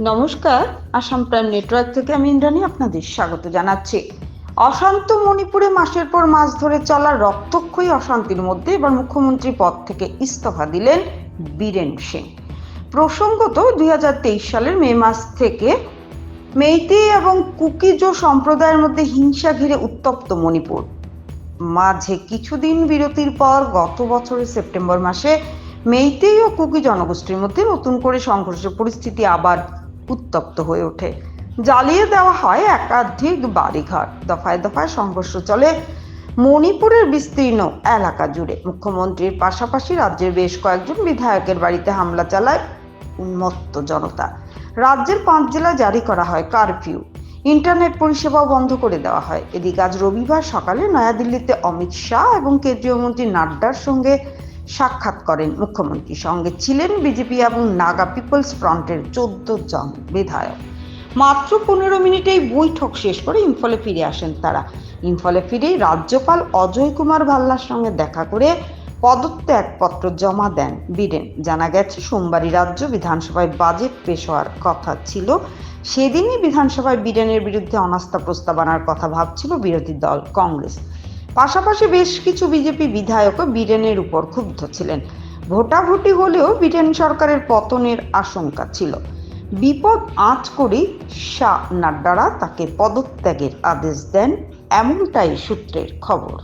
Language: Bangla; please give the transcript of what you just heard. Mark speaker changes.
Speaker 1: নমস্কার, আসাম প্রাইম নেটওয়ার্ক থেকে আমি ইন্দ্রাণী আপনাদের স্বাগত জানাচ্ছি। অশান্ত মণিপুরে মাসের পর মাস ধরে চলা রক্তক্ষয়ী অশান্তির মধ্যে এবার মুখ্যমন্ত্রী পদ থেকে ইস্তফা দিলেন বীরেন সিং। প্রসঙ্গত 2023 সালের মে মাস থেকে মেইতেই এবং কুকিজো সম্প্রদায়ের মধ্যে হিংসা ঘিরে উত্তপ্ত মণিপুর। মাঝে কিছুদিন বিরতির পর গত বছরের সেপ্টেম্বর মাসে মেইতেই ও কুকি জনগোষ্ঠীর মধ্যে নতুন করে সংঘর্ষের পরিস্থিতি আবার উত্তপ্ত হয়ে ওঠে। জ্বালিয়ে দেওয়া হয় একাধিক বাড়িঘর, দফায় দফায় সংঘর্ষ চলে মণিপুরের বিস্তীর্ণ এলাকা জুড়ে। মুখ্যমন্ত্রীর পাশাপাশি রাজ্যের বেশ কয়েকজন বিধায়কের বাড়িতে হামলা চালায় উন্মত্ত জনতা। রাজ্যের 5 জেলায় জারি করা হয় কারফিউ, ইন্টারনেট পরিষেবাও বন্ধ করে দেওয়া হয়। এদিকে আজ রবিবার সকালে নয়াদিল্লিতে অমিত শাহ এবং কেন্দ্রীয় মন্ত্রী নাড্ডার সঙ্গে সাক্ষাৎ করেন মুখ্যমন্ত্রী। সঙ্গে ছিলেন বিজেপি এবং নাগা পিপলস ফ্রন্টের 14 জন বিধায়ক। মাত্র 15 মিনিটেই বৈঠক শেষ করে ইম্ফলে ফিরে আসেন তারা। ইম্ফলে ফিরেই রাজ্যপাল অজয় কুমার ভাল্লার সঙ্গে দেখা করে পদত্যাগপত্র জমা দেন বীরেন। জানা গেছে, সোমবারই রাজ্য বিধানসভায় বাজেট পেশ হওয়ার কথা ছিল। সেদিনই বিধানসভায় বীরেনের বিরুদ্ধে অনাস্থা প্রস্তাব আনার কথা ভাবছিল বিরোধী দল কংগ্রেস। পাশাপাশি বেশ কিছু বিজেপি বিধায়কও বীরেনের উপর ক্ষুব্ধ ছিলেন। ভোটাভুটি হলেও বীরেন সরকারের পতনের আশঙ্কা ছিল। বিপদ আঁচ করেই শাহ নাড্ডারা তাকে পদত্যাগের আদেশ দেন, এমনটাই সূত্রের খবর।